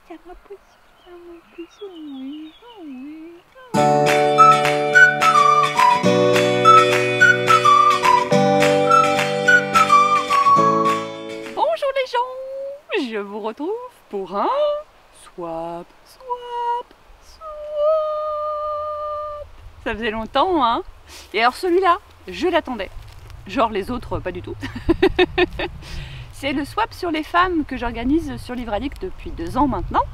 Bonjour les gens, je vous retrouve pour un swap. Ça faisait longtemps, hein. Et alors celui-là, je l'attendais. Genre les autres, pas du tout. C'est le swap sur les femmes que j'organise sur Livre Addict depuis 2 ans maintenant.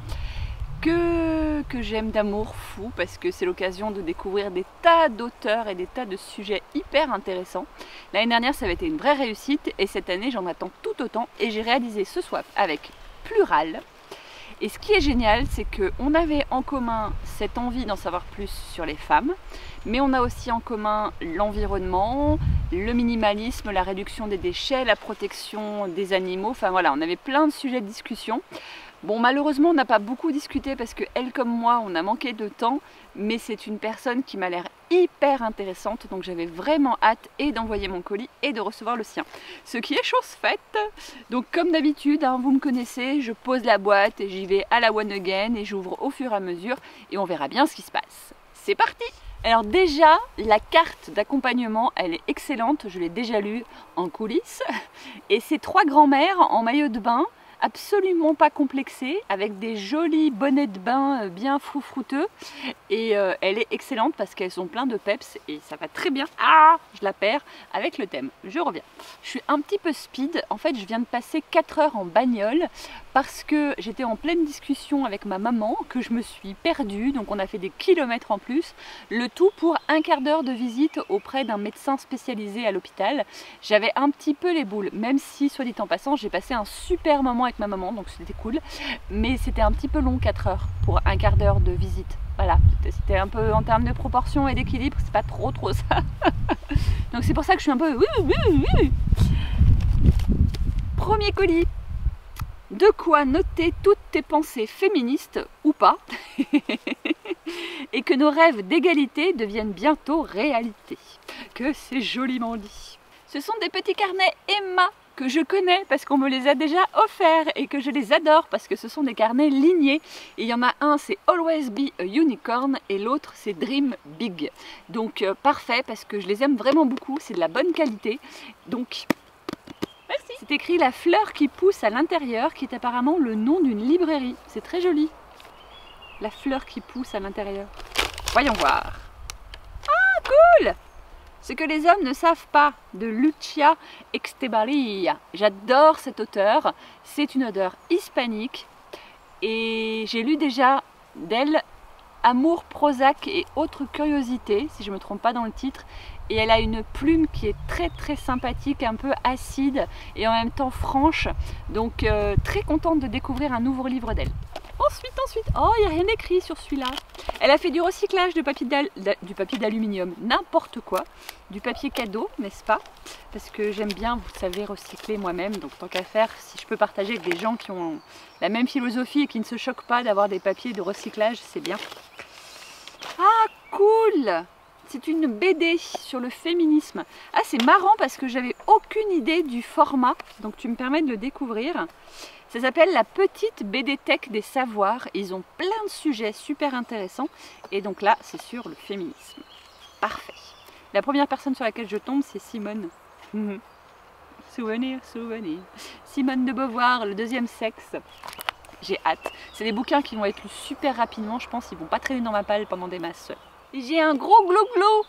Que j'aime d'amour fou parce que c'est l'occasion de découvrir des tas d'auteurs et des tas de sujets hyper intéressants. L'année dernière, ça avait été une vraie réussite et cette année, j'en attends tout autant et j'ai réalisé ce swap avec Plural. Et ce qui est génial, c'est qu'on avait en commun cette envie d'en savoir plus sur les femmes, mais on a aussi en commun l'environnement, le minimalisme, la réduction des déchets, la protection des animaux, enfin voilà, on avait plein de sujets de discussion. Bon, malheureusement, on n'a pas beaucoup discuté parce que elle comme moi, on a manqué de temps, mais c'est une personne qui m'a l'air hyper intéressante, donc j'avais vraiment hâte et d'envoyer mon colis et de recevoir le sien. Ce qui est chose faite. Donc comme d'habitude, hein, vous me connaissez, je pose la boîte et j'y vais à la one again et j'ouvre au fur et à mesure et on verra bien ce qui se passe. C'est parti! Alors déjà, la carte d'accompagnement, elle est excellente, je l'ai déjà lue en coulisses. Et c'est 3 grands-mères en maillot de bain, absolument pas complexée, avec des jolis bonnets de bain bien froufrouteux. Et elle est excellente parce qu'elles ont plein de peps et ça va très bien. Ah, je la perds avec le thème. Je reviens. Je suis un petit peu speed. En fait, je viens de passer 4 heures en bagnole parce que j'étais en pleine discussion avec ma maman, que je me suis perdue. Donc on a fait des kilomètres en plus. Le tout pour un quart d'heure de visite auprès d'un médecin spécialisé à l'hôpital. J'avais un petit peu les boules, même si, soit dit en passant, j'ai passé un super moment avec ma maman, donc c'était cool, mais c'était un petit peu long 4 heures pour un quart d'heure de visite. Voilà, c'était un peu en termes de proportion et d'équilibre, c'est pas trop ça. Donc c'est pour ça que je suis un peu... Premier colis. De quoi noter toutes tes pensées féministes ou pas et que nos rêves d'égalité deviennent bientôt réalité. Que c'est joliment dit. Ce sont des petits carnets Emma que je connais parce qu'on me les a déjà offerts et que je les adore parce que ce sont des carnets lignés. Et il y en a un, c'est Always Be a Unicorn et l'autre, c'est Dream Big. Donc parfait parce que je les aime vraiment beaucoup, c'est de la bonne qualité. Donc, merci. C'est écrit La fleur qui pousse à l'intérieur qui est apparemment le nom d'une librairie. C'est très joli. La fleur qui pousse à l'intérieur. Voyons voir. Ah, cool! Ce que les hommes ne savent pas, de Lucia Extebarria. J'adore cet auteur, c'est une auteure hispanique et j'ai lu déjà d'elle Amour, Prozac et autres curiosités, si je ne me trompe pas dans le titre. Et elle a une plume qui est très sympathique, un peu acide et en même temps franche. Donc très contente de découvrir un nouveau livre d'elle. Ensuite, oh, il n'y a rien écrit sur celui-là. Elle a fait du recyclage de papier d'aluminium, n'importe quoi. Du papier cadeau, n'est-ce pas? Parce que j'aime bien, vous savez, recycler moi-même. Donc tant qu'à faire, si je peux partager avec des gens qui ont la même philosophie et qui ne se choquent pas d'avoir des papiers de recyclage, c'est bien. Ah, cool! C'est une BD sur le féminisme. Ah, c'est marrant parce que j'avais aucune idée du format. Donc tu me permets de le découvrir. Ça s'appelle La petite BD Tech des savoirs. Ils ont plein de sujets super intéressants. Et donc là, c'est sur le féminisme. Parfait. La première personne sur laquelle je tombe, c'est Simone. Souvenir. Simone de Beauvoir, Le deuxième sexe. J'ai hâte. C'est des bouquins qui vont être lus super rapidement. Je pense qu'ils vont pas traîner dans ma palle pendant des masses. J'ai un gros glo-glo.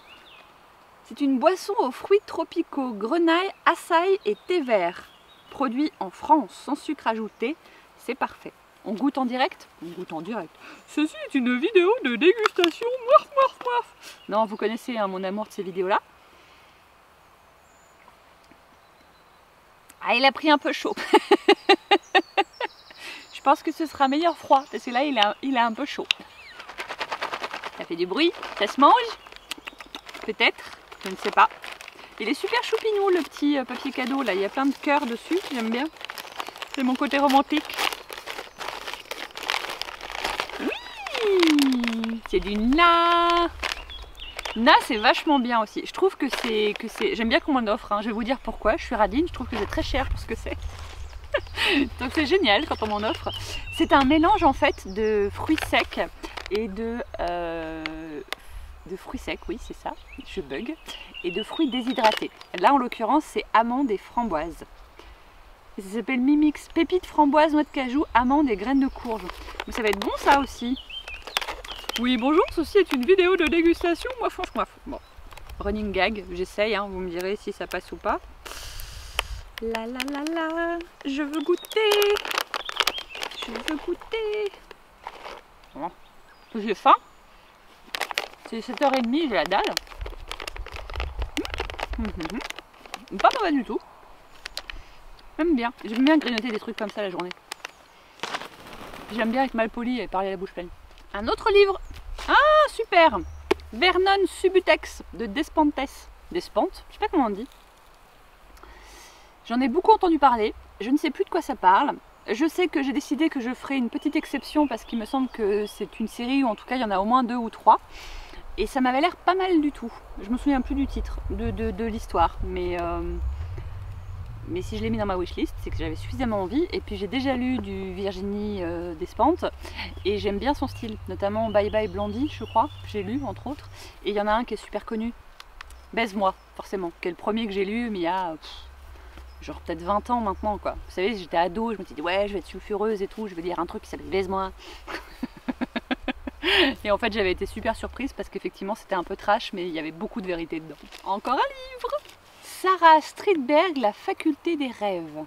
C'est une boisson aux fruits tropicaux, grenaille, açaï et thé vert. Produit en France, sans sucre ajouté, c'est parfait. On goûte en direct? On goûte en direct. Ceci est une vidéo de dégustation. Non, vous connaissez hein, mon amour de ces vidéos-là. Ah, il a pris un peu chaud. Je pense que ce sera meilleur froid, parce que là, il est un peu chaud. Ça fait du bruit, ça se mange? Peut-être, je ne sais pas. Il est super choupinou le petit papier cadeau là, il y a plein de cœurs dessus, j'aime bien. C'est mon côté romantique. Oui, c'est du Na. Na, c'est vachement bien aussi. Je trouve que c'est... J'aime bien qu'on m'en offre, hein. Je vais vous dire pourquoi, je suis radine, je trouve que c'est très cher pour ce que c'est. Donc c'est génial quand on m'en offre. C'est un mélange en fait de fruits secs et de fruits secs, oui c'est ça, je bug, et de fruits déshydratés. Là en l'occurrence c'est amandes et framboises. Et ça s'appelle Mimix, pépites, framboises, noix de cajou, amandes et graines de courge. Mais ça va être bon ça aussi. Oui bonjour, ceci est une vidéo de dégustation, moif. Bon, running gag, j'essaye, hein, vous me direz si ça passe ou pas. La la la la, je veux goûter. Je veux goûter. Bon, j'ai faim. C'est 7h30, j'ai la dalle. Pas mauvais du tout. J'aime bien grignoter des trucs comme ça la journée. J'aime bien être mal poli et parler à la bouche pleine. Un autre livre. Ah super. Vernon Subutex de Despentes. Despentes, je sais pas comment on dit. J'en ai beaucoup entendu parler. Je ne sais plus de quoi ça parle. Je sais que j'ai décidé que je ferai une petite exception parce qu'il me semble que c'est une série ou en tout cas il y en a au moins 2 ou 3. Et ça m'avait l'air pas mal du tout. Je me souviens plus du titre, de l'histoire. Mais si je l'ai mis dans ma wishlist, c'est que j'avais suffisamment envie. Et puis j'ai déjà lu du Virginie Despentes. Et j'aime bien son style. Notamment Bye Bye Blondie, je crois. J'ai lu, entre autres. Et il y en a un qui est super connu. Baise-moi, forcément. Qui est le premier que j'ai lu, mais il y a... genre peut-être 20 ans maintenant, quoi. Vous savez, j'étais ado, je me suis dit, ouais, je vais être sulfureuse et tout. Je vais lire un truc qui s'appelle Baise-moi. Et en fait j'avais été super surprise parce qu'effectivement c'était un peu trash mais il y avait beaucoup de vérité dedans. Encore un livre. Sarah Streetberg, La faculté des rêves.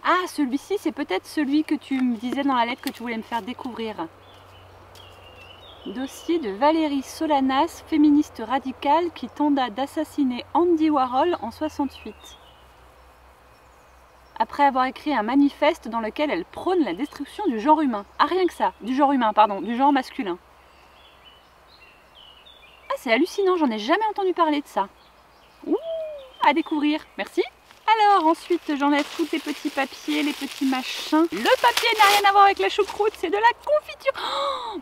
Ah celui-ci c'est peut-être celui que tu me disais dans la lettre que tu voulais me faire découvrir. Dossier de Valérie Solanas, féministe radicale qui tenta d'assassiner Andy Warhol en 68. Après avoir écrit un manifeste dans lequel elle prône la destruction du genre humain. Ah rien que ça, du genre humain, pardon, du genre masculin. Ah c'est hallucinant, j'en ai jamais entendu parler de ça. Ouh, à découvrir, merci. Alors ensuite j'enlève tous les petits papiers, les petits machins. Le papier n'a rien à voir avec la choucroute, c'est de la confiture. Oh,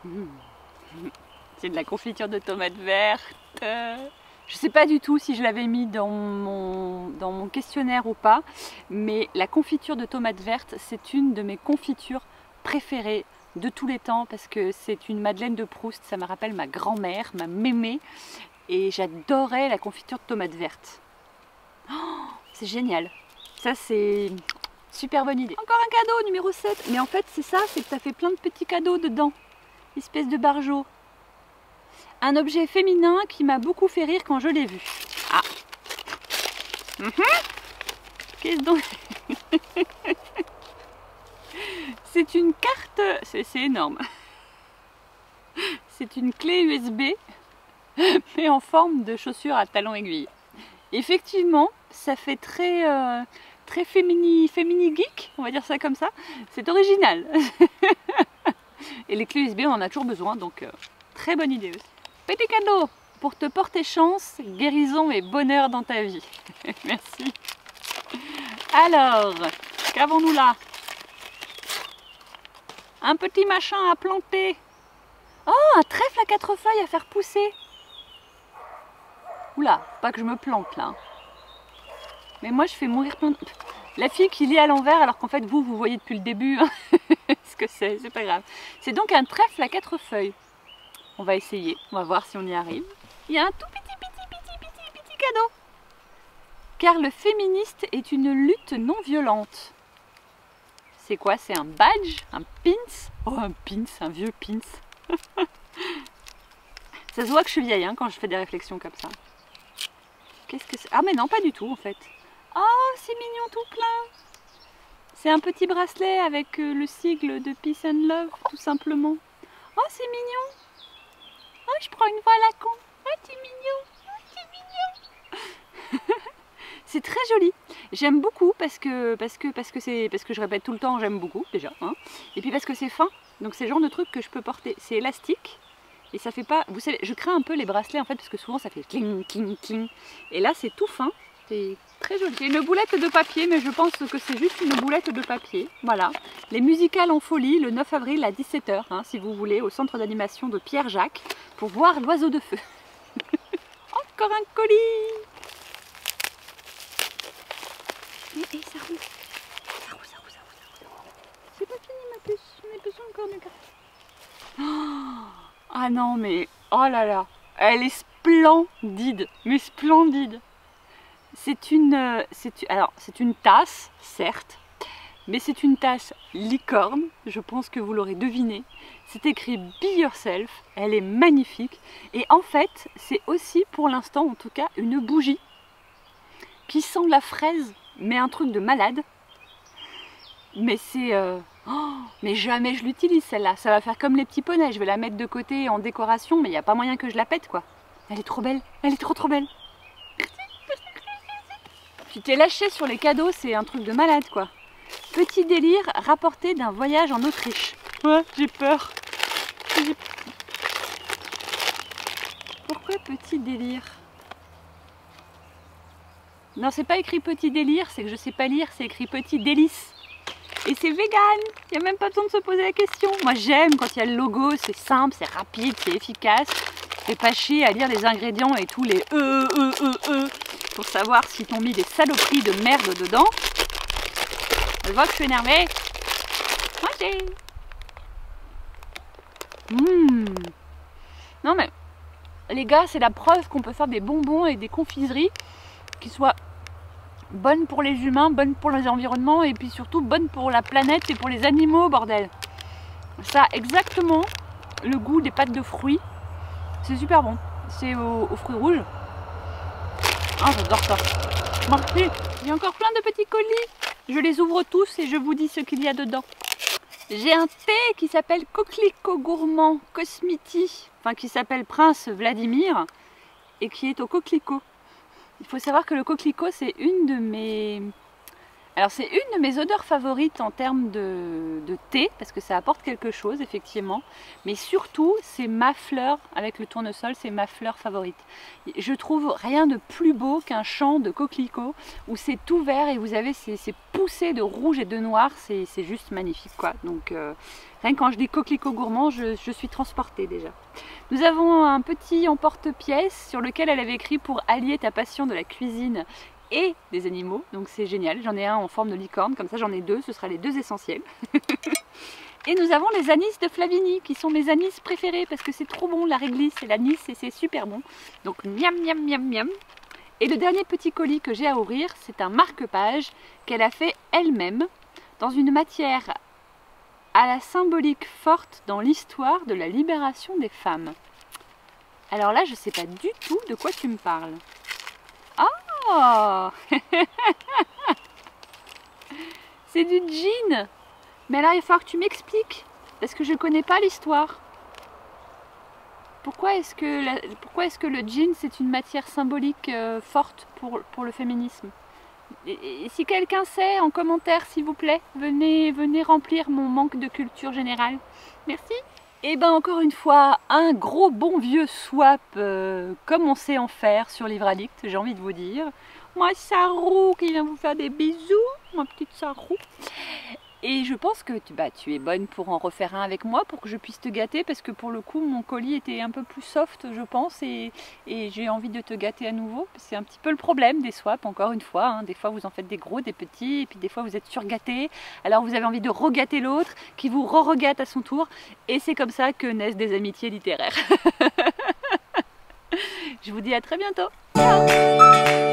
c'est de la confiture de tomates vertes. Je sais pas du tout si je l'avais mis dans mon questionnaire ou pas, mais la confiture de tomates vertes, c'est une de mes confitures préférées de tous les temps parce que c'est une Madeleine de Proust, ça me rappelle ma grand-mère, ma mémé, et j'adorais la confiture de tomates vertes. Oh, c'est génial, ça c'est super bonne idée. Encore un cadeau numéro 7, mais en fait c'est ça, c'est que tu as fait plein de petits cadeaux dedans, espèce de barjot. Un objet féminin qui m'a beaucoup fait rire quand je l'ai vu. Ah. Qu'est-ce donc? C'est une carte... C'est énorme. C'est une clé USB, mais en forme de chaussure à talons aiguilles. Effectivement, ça fait très, très fémini geek, on va dire ça comme ça. C'est original. Et les clés USB, on en a toujours besoin, donc très bonne idée aussi. Petit cadeau pour te porter chance, guérison et bonheur dans ta vie. Merci. Alors, qu'avons-nous là? Un petit machin à planter. Oh, un trèfle à 4 feuilles à faire pousser. Oula, pas que je me plante là. Mais moi je fais mourir plein de... La fille qui lit à l'envers alors qu'en fait vous voyez depuis le début hein, ce que c'est pas grave. C'est donc un trèfle à 4 feuilles. On va essayer, on va voir si on y arrive. Il y a un tout petit cadeau. Car le féministe est une lutte non violente. C'est quoi? C'est un badge? Un pins? Oh un pins, un vieux pins. Ça se voit que je suis vieille hein, quand je fais des réflexions comme ça. Qu'est-ce que c'est? Ah mais non, pas du tout en fait. Oh, c'est mignon tout plein. C'est un petit bracelet avec le sigle de Peace and Love, tout simplement. Oh, c'est mignon. Oh, je prends une voile à con. Oh, c'est mignon. Oh, c'est mignon. C'est très joli. J'aime beaucoup parce que je répète tout le temps, j'aime beaucoup déjà. Hein. Et puis parce que c'est fin. Donc c'est le genre de truc que je peux porter. C'est élastique. Et ça fait pas... Vous savez, je crains un peu les bracelets en fait parce que souvent ça fait cling, cling, cling. Et là c'est tout fin. C'est très joli. C'est une boulette de papier, mais je pense que c'est juste une boulette de papier. Voilà. Les musicales en folie le 9 avril à 17 h, hein, si vous voulez, au centre d'animation de Pierre-Jacques, pour voir l'oiseau de feu. Encore un colis. Et ça roule. Ça roule, ça roule, ça roule, ça roule. on est plus encore du Ah non, mais oh là là, elle est splendide, mais splendide. C'est une tasse, certes, mais c'est une tasse licorne, je pense que vous l'aurez deviné. C'est écrit Be Yourself, elle est magnifique. Et en fait, c'est aussi pour l'instant, en tout cas, une bougie qui sent la fraise, mais un truc de malade. Mais c'est... mais jamais je l'utilise celle-là, ça va faire comme les petits poneys, je vais la mettre de côté en décoration, mais il n'y a pas moyen que je la pète quoi. Elle est trop belle, elle est trop belle. Tu t'es lâché sur les cadeaux, c'est un truc de malade quoi. Petit délire rapporté d'un voyage en Autriche. Ouais, j'ai peur. Pourquoi petit délire? Non, c'est pas écrit petit délire, c'est que je sais pas lire, c'est écrit petit délice. Et c'est vegan, il n'y a même pas besoin de se poser la question. Moi j'aime quand il y a le logo, c'est simple, c'est rapide, c'est efficace. C'est pas chier à lire les ingrédients et tous les pour savoir s'ils t'ont mis des saloperies de merde dedans. Je vois que je suis énervée. Mangez. Non mais, les gars, c'est la preuve qu'on peut faire des bonbons et des confiseries qui soient bonnes pour les humains, bonnes pour les environnements et puis surtout bonnes pour la planète et pour les animaux, bordel. Ça a exactement le goût des pâtes de fruits. C'est super bon. C'est aux fruits rouges. Ah, j'adore ça. Merci. Il y a encore plein de petits colis. Je les ouvre tous et je vous dis ce qu'il y a dedans. J'ai un thé qui s'appelle Coquelicot Gourmand Cosmiti, enfin qui s'appelle Prince Vladimir et qui est au coquelicot. Il faut savoir que le coquelicot, c'est une de mes... Alors c'est une de mes odeurs favorites en termes de thé, parce que ça apporte quelque chose, effectivement. Mais surtout, c'est ma fleur, avec le tournesol, c'est ma fleur favorite. Je trouve rien de plus beau qu'un champ de coquelicots, où c'est tout vert et vous avez ces poussées de rouge et de noir, c'est juste magnifique, quoi. Donc, rien que quand je dis coquelicot gourmand, je suis transportée déjà. Nous avons un petit emporte-pièce sur lequel elle avait écrit « Pour allier ta passion de la cuisine » et des animaux, donc c'est génial. J'en ai un en forme de licorne, comme ça j'en ai deux, ce sera les deux essentiels. Et nous avons les anis de Flavigny, qui sont mes anis préférés, parce que c'est trop bon, la réglisse et l'anis, et c'est super bon. Donc miam miam miam miam. Et le dernier petit colis que j'ai à ouvrir, c'est un marque-page qu'elle a fait elle-même, dans une matière à la symbolique forte dans l'histoire de la libération des femmes. Alors là, je ne sais pas du tout de quoi tu me parles. Oh c'est du jean. Mais là, il va falloir que tu m'expliques, parce que je ne connais pas l'histoire. Pourquoi est-ce que le jean, c'est une matière symbolique forte pour le féminisme? Et si quelqu'un sait, en commentaire, s'il vous plaît, venez remplir mon manque de culture générale. Merci. Et ben encore une fois, un gros bon vieux swap comme on sait en faire sur Livre Addict, j'ai envie de vous dire. Moi, Sarou qui vient vous faire des bisous, ma petite Sarou. Et je pense que tu es bonne pour en refaire un avec moi, pour que je puisse te gâter, parce que pour le coup, mon colis était un peu plus soft, je pense, et j'ai envie de te gâter à nouveau. C'est un petit peu le problème des swaps, encore une fois. Hein. Des fois, vous en faites des gros, des petits, et puis des fois, vous êtes surgâtés. Alors, vous avez envie de regâter l'autre, qui vous re-regâte à son tour. Et c'est comme ça que naissent des amitiés littéraires. Je vous dis à très bientôt. Ciao.